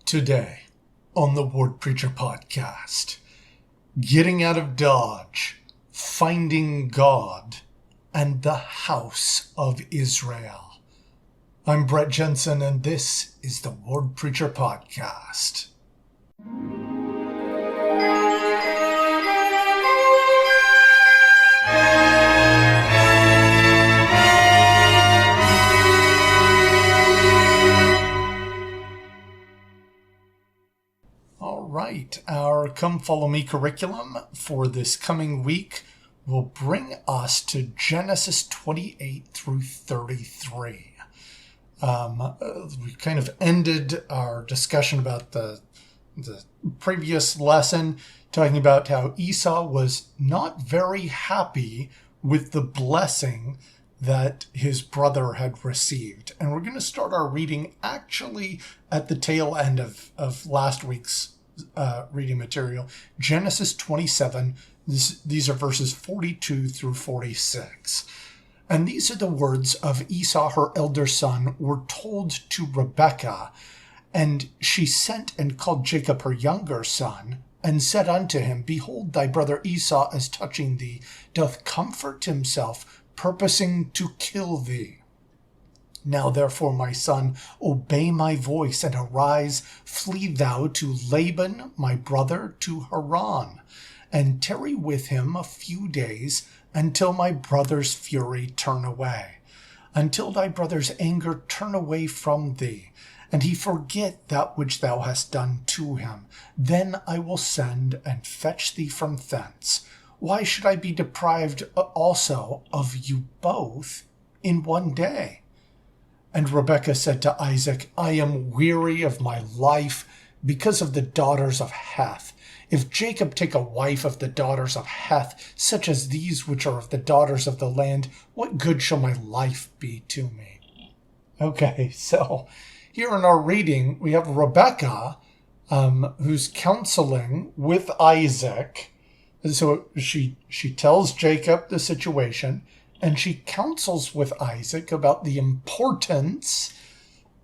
Today on the Word Preacher Podcast, getting out of Dodge, finding God, and the House of Israel. I'm Brett Jensen, and this is the Word Preacher Podcast. Right, our Come Follow Me curriculum for this coming week will bring us to Genesis 28 through 33. We kind of ended our discussion about the previous lesson, talking about how Esau was not very happy with the blessing that his brother had received. And we're going to start our reading actually at the tail end of last week's reading material, Genesis 27. These are verses 42 through 46. And these are the words of Esau, her elder son, were told to Rebekah. And she sent and called Jacob, her younger son, and said unto him, Behold, thy brother Esau, as touching thee, doth comfort himself, purposing to kill thee. Now therefore, my son, obey my voice, and arise, flee thou to Laban my brother to Haran, and tarry with him a few days, until my brother's fury turn away, until thy brother's anger turn away from thee, and he forget that which thou hast done to him. Then I will send and fetch thee from thence. Why should I be deprived also of you both in one day? And Rebekah said to Isaac, I am weary of my life because of the daughters of Heth. If Jacob take a wife of the daughters of Heth, such as these which are of the daughters of the land, what good shall my life be to me? Okay, so here in our reading, we have Rebekah, who's counseling with Isaac. So she tells Jacob the situation, and she counsels with Isaac about the importance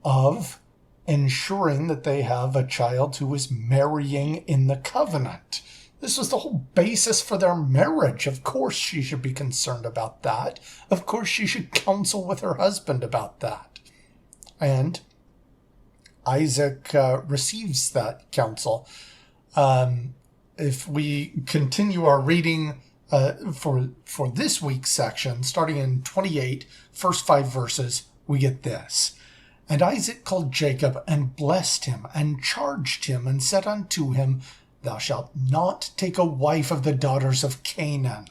of ensuring that they have a child who is marrying in the covenant. This was the whole basis for their marriage. Of course she should be concerned about that. Of course she should counsel with her husband about that. And Isaac receives that counsel. If we continue our reading for this week's section, starting in 28, first 5 verses, we get this. And Isaac called Jacob and blessed him and charged him and said unto him, Thou shalt not take a wife of the daughters of Canaan.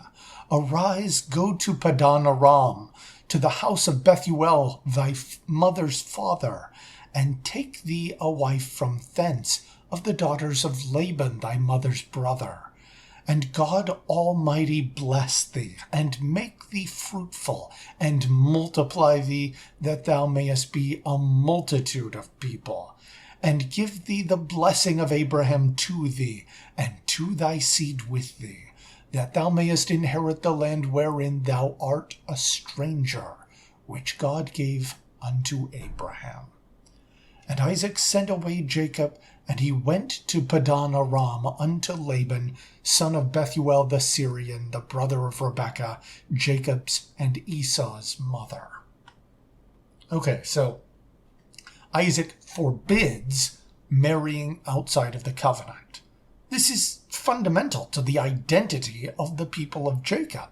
Arise, go to Padan Aram, to the house of Bethuel, thy mother's father, and take thee a wife from thence of the daughters of Laban, thy mother's brother. And God Almighty bless thee, and make thee fruitful, and multiply thee, that thou mayest be a multitude of people, and give thee the blessing of Abraham to thee, and to thy seed with thee, that thou mayest inherit the land wherein thou art a stranger, which God gave unto Abraham. And Isaac sent away Jacob, and he went to Padan Aram unto Laban, son of Bethuel the Syrian, the brother of Rebekah, Jacob's and Esau's mother. Okay, so Isaac forbids marrying outside of the covenant. This is fundamental to the identity of the people of Jacob,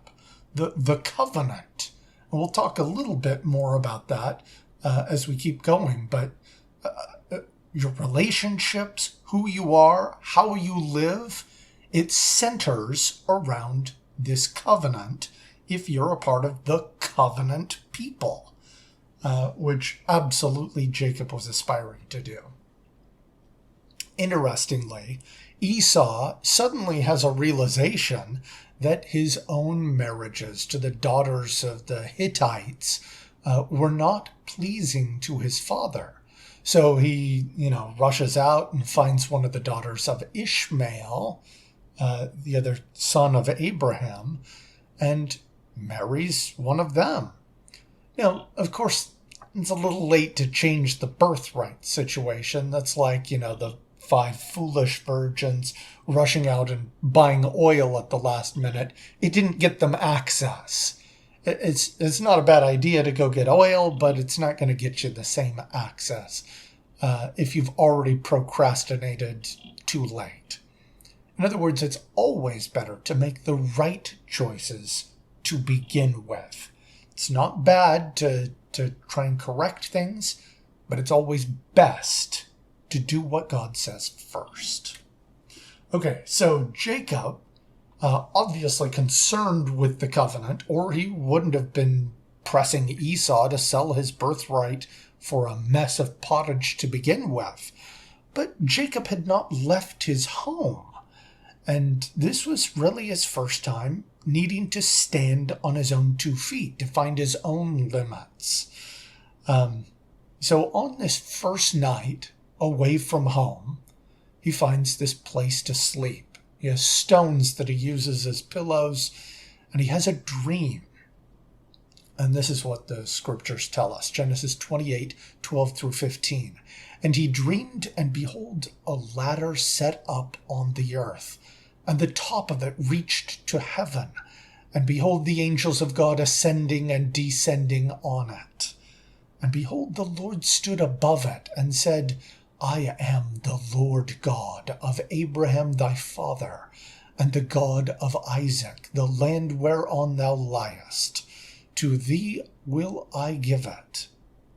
the covenant. And we'll talk a little bit more about that as we keep going, but your relationships, who you are, how you live, it centers around this covenant if you're a part of the covenant people, which absolutely Jacob was aspiring to do. Interestingly, Esau suddenly has a realization that his own marriages to the daughters of the Hittites were not pleasing to his father. So he, rushes out and finds one of the daughters of Ishmael, the other son of Abraham, and marries one of them. Now, of course, it's a little late to change the birthright situation. That's like, the 5 foolish virgins rushing out and buying oil at the last minute. It didn't get them access. It's not a bad idea to go get oil, but it's not going to get you the same access if you've already procrastinated too late. In other words, it's always better to make the right choices to begin with. It's not bad to try and correct things, but it's always best to do what God says first. Okay, so Jacob, obviously concerned with the covenant, or he wouldn't have been pressing Esau to sell his birthright for a mess of pottage to begin with. But Jacob had not left his home, and this was really his first time needing to stand on his own 2 feet, to find his own limits. So on this first night away from home, he finds this place to sleep. He has stones that he uses as pillows, and he has a dream. And this is what the scriptures tell us. Genesis 28:12-15. And he dreamed, and behold, a ladder set up on the earth, and the top of it reached to heaven. And behold, the angels of God ascending and descending on it. And behold, the Lord stood above it, and said, I am the Lord God of Abraham thy father, and the God of Isaac, the land whereon thou liest. To thee will I give it,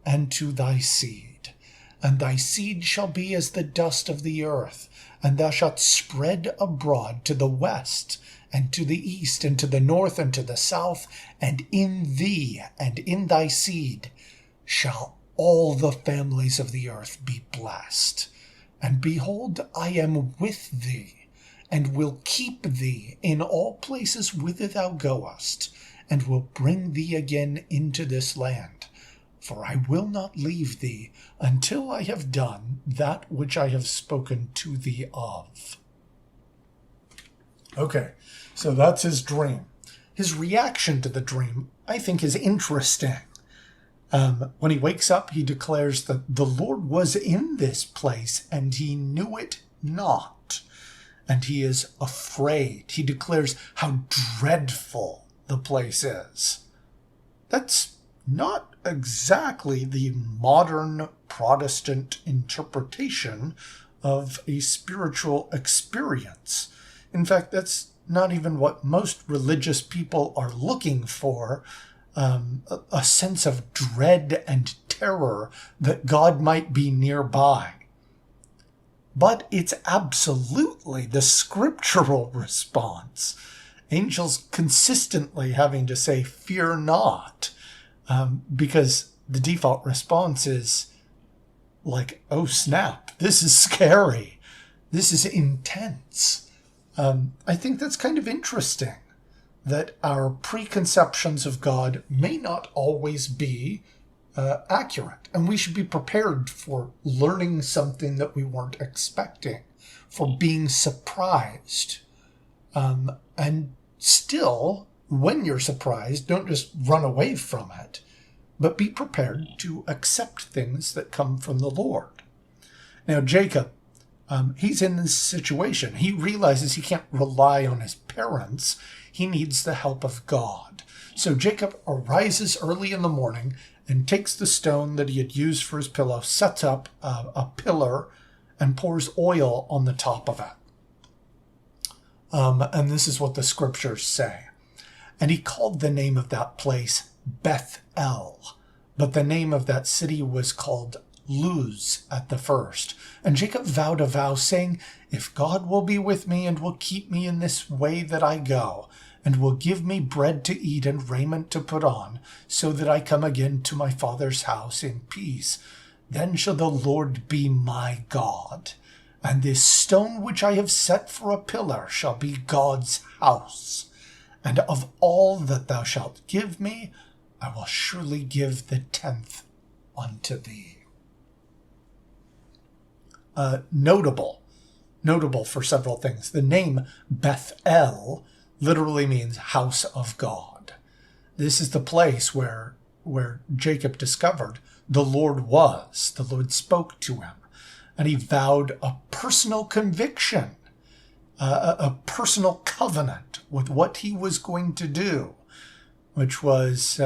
and to thy seed. And thy seed shall be as the dust of the earth, and thou shalt spread abroad to the west, and to the east, and to the north, and to the south, and in thee and in thy seed shall all the families of the earth be blessed. And behold, I am with thee, and will keep thee in all places whither thou goest, and will bring thee again into this land. For I will not leave thee until I have done that which I have spoken to thee of. Okay, so that's his dream. His reaction to the dream, I think, is interesting. When he wakes up, he declares that the Lord was in this place, and he knew it not. And he is afraid. He declares how dreadful the place is. That's not exactly the modern Protestant interpretation of a spiritual experience. In fact, that's not even what most religious people are looking for, a sense of dread and terror that God might be nearby. But it's absolutely the scriptural response. Angels consistently having to say, fear not, because the default response is like, oh snap, this is scary. This is intense. I think that's kind of interesting, that our preconceptions of God may not always be accurate. And we should be prepared for learning something that we weren't expecting, for being surprised. And still, when you're surprised, don't just run away from it, but be prepared to accept things that come from the Lord. Now, Jacob, he's in this situation. He realizes he can't rely on his parents. He needs the help of God. So Jacob arises early in the morning and takes the stone that he had used for his pillow, sets up a pillar, and pours oil on the top of it. And this is what the scriptures say. And he called the name of that place Beth-el, but the name of that city was called Luz at the first. And Jacob vowed a vow, saying, if God will be with me and will keep me in this way that I go, and will give me bread to eat and raiment to put on, so that I come again to my father's house in peace, then shall the Lord be my God. And this stone which I have set for a pillar shall be God's house. And of all that thou shalt give me, I will surely give the 10th unto thee. Notable for several things. The name Beth-el literally means house of God. This is the place where where Jacob discovered the Lord was. The Lord spoke to him, and he vowed a personal conviction, a personal covenant with what he was going to do, which was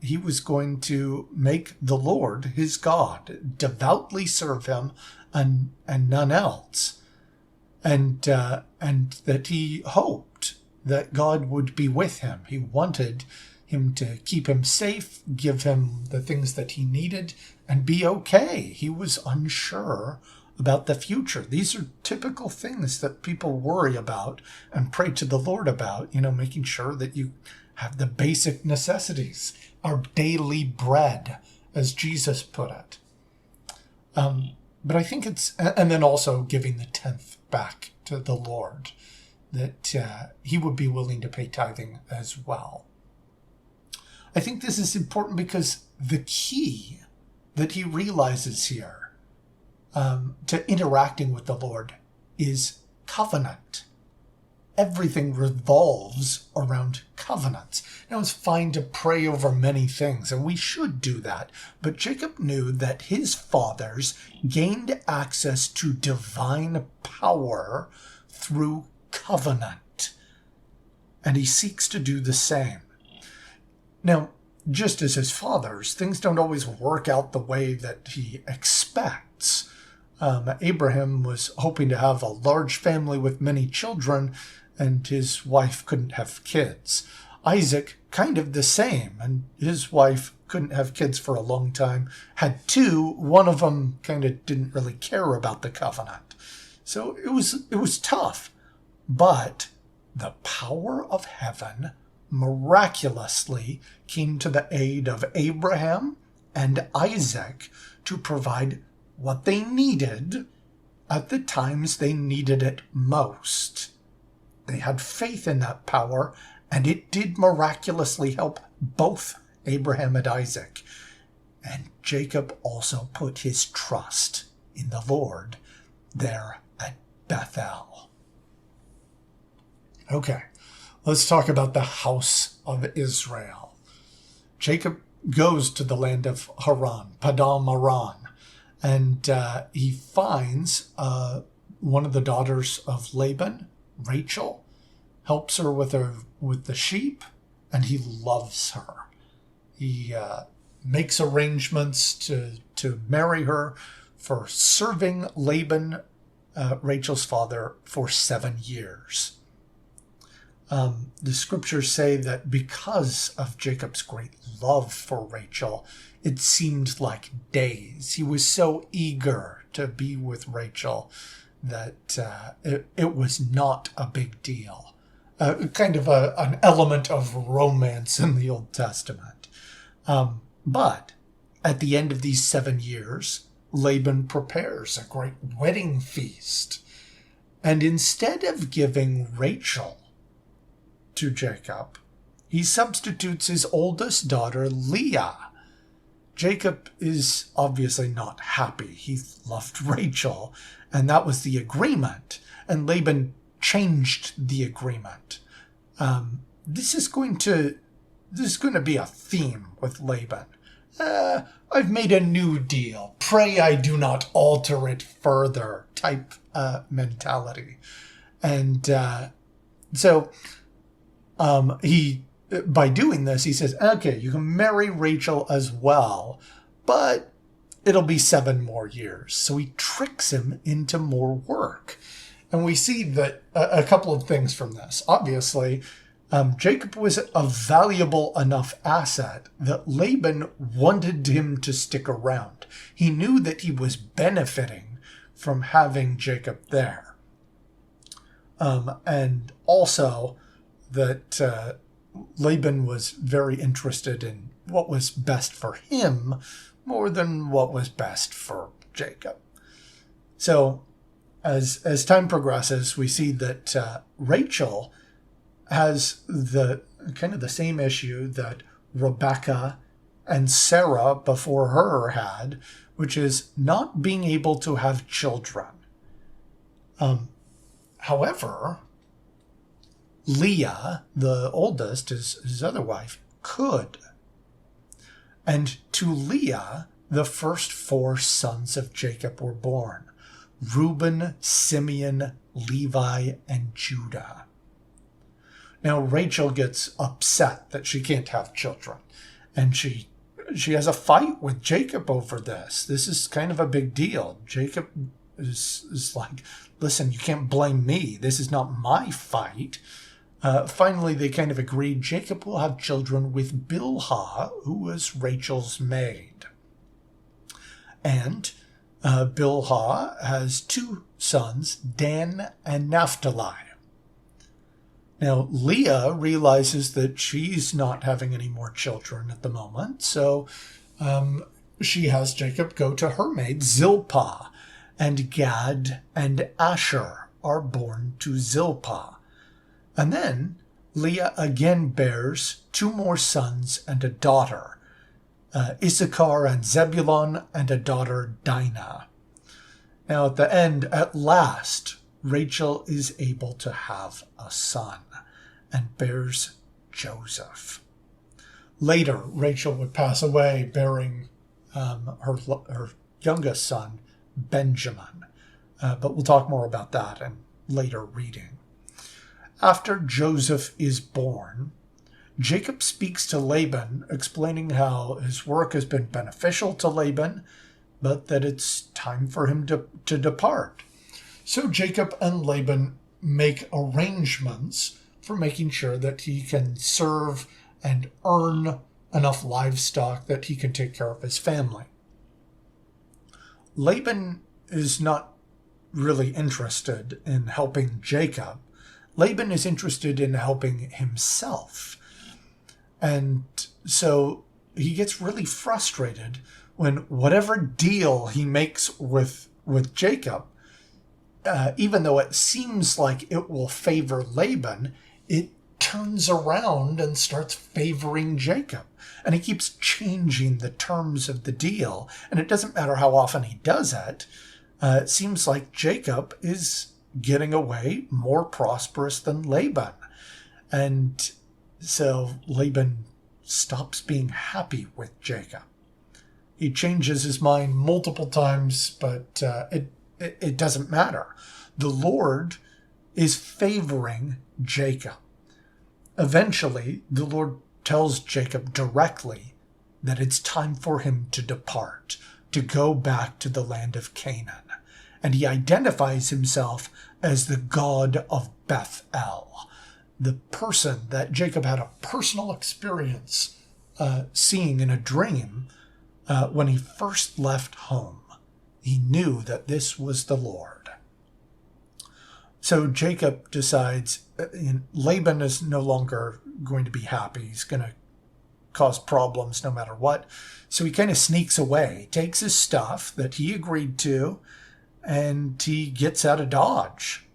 he was going to make the Lord his God, devoutly serve him and none else, and that he hoped that God would be with him. He wanted him to keep him safe, give him the things that he needed, and be okay. He was unsure about the future. These are typical things that people worry about and pray to the Lord about, making sure that you have the basic necessities, our daily bread, as Jesus put it. But I think and then also giving the 10th back to the Lord, that he would be willing to pay tithing as well. I think this is important because the key that he realizes here to interacting with the Lord is covenant. Everything revolves around covenants. Now, it's fine to pray over many things, and we should do that. But Jacob knew that his fathers gained access to divine power through covenant, and he seeks to do the same. Now, just as his fathers, things don't always work out the way that he expects. Abraham was hoping to have a large family with many children, and his wife couldn't have kids. Isaac, kind of the same, and his wife couldn't have kids for a long time. Had two, one of them kind of didn't really care about the covenant. So it was tough. But the power of heaven miraculously came to the aid of Abraham and Isaac to provide what they needed at the times they needed it most. They had faith in that power, and it did miraculously help both Abraham and Isaac. And Jacob also put his trust in the Lord there at Bethel. Okay, let's talk about the house of Israel. Jacob goes to the land of Haran, Padan Aram, and he finds one of the daughters of Laban, Rachel, helps her with the sheep, and he loves her. He makes arrangements to marry her for serving Laban, Rachel's father, for 7 years. The scriptures say that because of Jacob's great love for Rachel, it seemed like days. He was so eager to be with Rachel that it was not a big deal. Kind of an element of romance in the Old Testament. But at the end of these 7 years, Laban prepares a great wedding feast. And instead of giving Rachel to Jacob, he substitutes his oldest daughter, Leah. Jacob is obviously not happy. He loved Rachel, and that was the agreement. And Laban changed the agreement. This is going to be a theme with Laban. I've made a new deal. Pray I do not alter it further type mentality. And so he, by doing this, he says, okay, you can marry Rachel as well, but it'll be 7 more years. So he tricks him into more work. And we see that a couple of things from this. Obviously, Jacob was a valuable enough asset that Laban wanted him to stick around. He knew that he was benefiting from having Jacob there. And also that Laban was very interested in what was best for him more than what was best for Jacob. So as time progresses, we see that Rachel has the same issue that Rebecca and Sarah before her had, which is not being able to have children. However, Leah, the oldest, his other wife, could. And to Leah, the first 4 sons of Jacob were born: Reuben, Simeon, Levi, and Judah. Now Rachel gets upset that she can't have children, and she has a fight with Jacob over this. This is kind of a big deal. Jacob is like, listen, you can't blame me. This is not my fight. Finally, they kind of agreed Jacob will have children with Bilhah, who was Rachel's maid. And Bilhah has 2 sons, Dan and Naphtali. Now, Leah realizes that she's not having any more children at the moment, so she has Jacob go to her maid Zilpah, and Gad and Asher are born to Zilpah. And then Leah again bears 2 more sons and a daughter, Issachar and Zebulun, and a daughter Dinah. Now at the end, at last, Rachel is able to have a son and bears Joseph. Later, Rachel would pass away bearing her youngest son, Benjamin. But we'll talk more about that in later reading. After Joseph is born, Jacob speaks to Laban, explaining how his work has been beneficial to Laban, but that it's time for him to depart. So Jacob and Laban make arrangements for making sure that he can serve and earn enough livestock that he can take care of his family. Laban is not really interested in helping Jacob. Laban is interested in helping himself. And so he gets really frustrated when whatever deal he makes with Jacob, even though it seems like it will favor Laban, it turns around and starts favoring Jacob. And he keeps changing the terms of the deal. And it doesn't matter how often he does it. It seems like Jacob is getting away more prosperous than Laban. And so Laban stops being happy with Jacob. He changes his mind multiple times, but it doesn't matter. The Lord is favoring Jacob. Eventually, the Lord tells Jacob directly that it's time for him to depart, to go back to the land of Canaan. And he identifies himself as the God of Bethel, the person that Jacob had a personal experience seeing in a dream when he first left home. He knew that this was the Lord. So Jacob decides Laban is no longer going to be happy. He's going to cause problems no matter what. So he kind of sneaks away, takes his stuff that he agreed to, and he gets out of Dodge.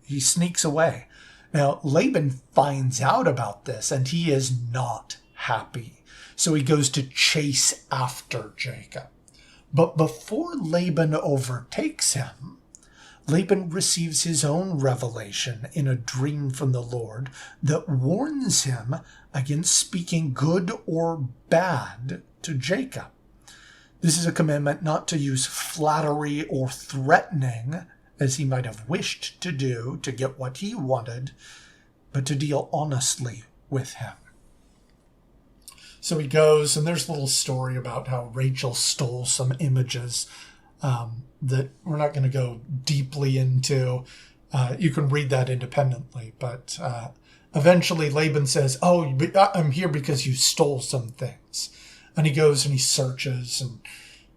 He sneaks away. Now, Laban finds out about this, and he is not happy. So he goes to chase after Jacob. But before Laban overtakes him, Laban receives his own revelation in a dream from the Lord that warns him against speaking good or bad to Jacob. This is a commandment not to use flattery or threatening, as he might have wished to do to get what he wanted, but to deal honestly with him. So he goes, and there's a little story about how Rachel stole some images that we're not going to go deeply into. You can read that independently, but eventually Laban says, "Oh, I'm here because you stole some things." And he goes and he searches,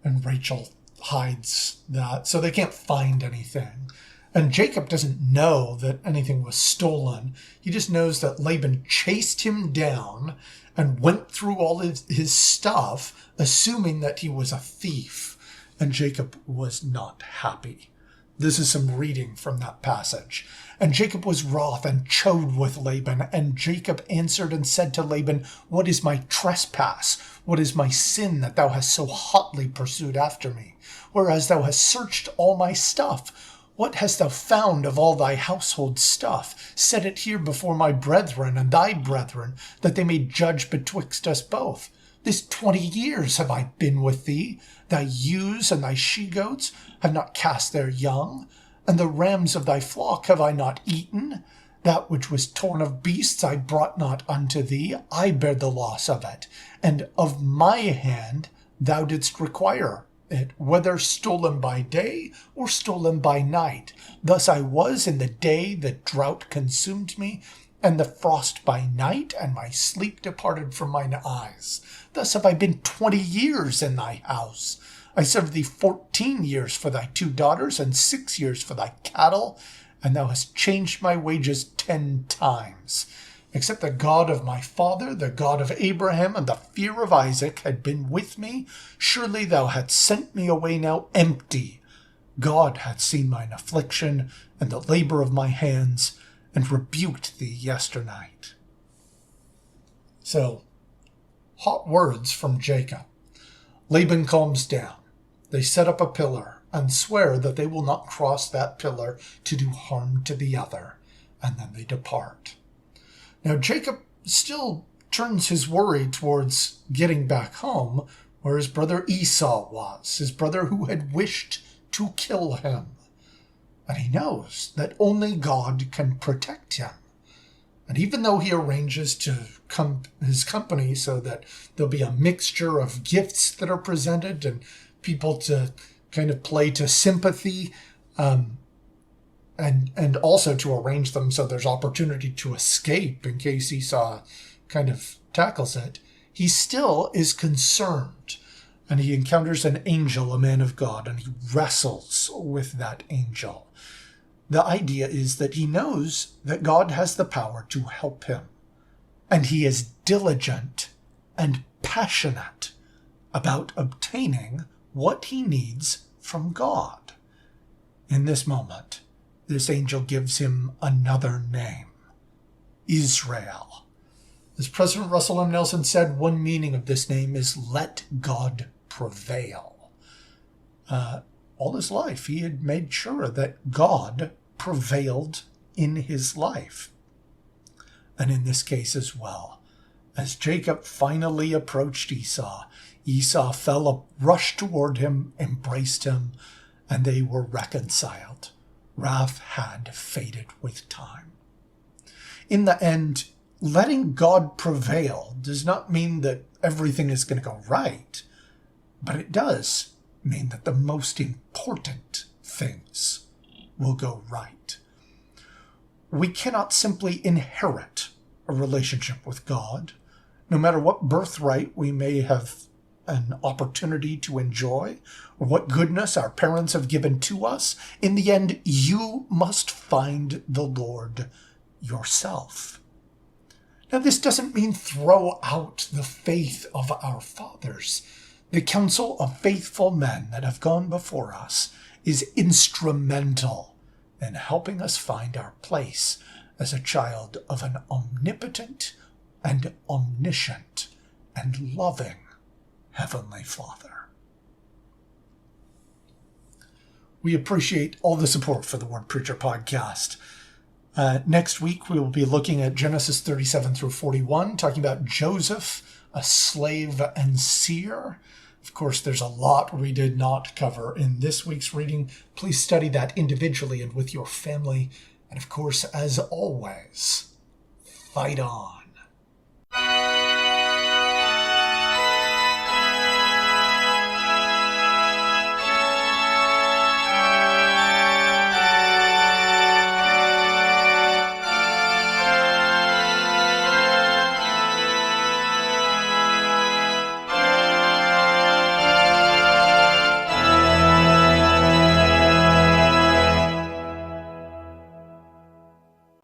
and Rachel hides that, so they can't find anything. And Jacob doesn't know that anything was stolen. He just knows that Laban chased him down and went through all his stuff, assuming that he was a thief. And Jacob was not happy. This is some reading from that passage. And Jacob was wroth and chode with Laban. And Jacob answered and said to Laban, "What is my trespass? What is my sin that thou hast so hotly pursued after me? Whereas thou hast searched all my stuff. What hast thou found of all thy household stuff? Set it here before my brethren and thy brethren, that they may judge betwixt us both. This 20 years have I been with thee. Thy ewes and thy she-goats have not cast their young, and the rams of thy flock have I not eaten. That which was torn of beasts I brought not unto thee. I bear the loss of it, and of my hand thou didst require it, whether stolen by day or stolen by night. Thus I was in the day that drought consumed me, and the frost by night, and my sleep departed from mine eyes. Thus have I been 20 years in thy house. I served thee 14 years for thy 2 daughters, and 6 years for thy cattle, and thou hast changed my wages 10 times. Except the God of my father, the God of Abraham, and the fear of Isaac had been with me, surely thou hadst sent me away now empty. God had seen mine affliction and the labor of my hands, and rebuked thee yesternight. So, hot words from Jacob. Laban calms down. They set up a pillar and swear that they will not cross that pillar to do harm to the other, and then they depart. Now Jacob still turns his worry towards getting back home, where his brother Esau was, his brother who had wished to kill him. And he knows that only God can protect him. And even though he arranges to his company so that there'll be a mixture of gifts that are presented and people to kind of play to sympathy, and also to arrange them so there's opportunity to escape in case Esau kind of tackles it, he still is concerned. And he encounters an angel, a man of God, and he wrestles with that angel. The idea is that he knows that God has the power to help him. And he is diligent and passionate about obtaining what he needs from God. In this moment, this angel gives him another name, Israel. As President Russell M. Nelson said, one meaning of this name is let God prevail. All his life, he had made sure that God prevailed in his life. And in this case as well, as Jacob finally approached Esau, Esau rushed toward him, embraced him, and they were reconciled. Wrath had faded with time. In the end, letting God prevail does not mean that everything is going to go right, but it does mean that the most important things will go right. We cannot simply inherit a relationship with God, no matter what birthright we may have an opportunity to enjoy, or what goodness our parents have given to us. In the end, you must find the Lord yourself. Now, this doesn't mean throw out the faith of our fathers. The counsel of faithful men that have gone before us is instrumental in helping us find our place as a child of an omnipotent and omniscient and loving Heavenly Father. We appreciate all the support for the Word Preacher podcast. Next week, we will be looking at Genesis 37 through 41, talking about Joseph, a slave and seer. Of course, there's a lot we did not cover in this week's reading. Please study that individually and with your family. And of course, as always, fight on.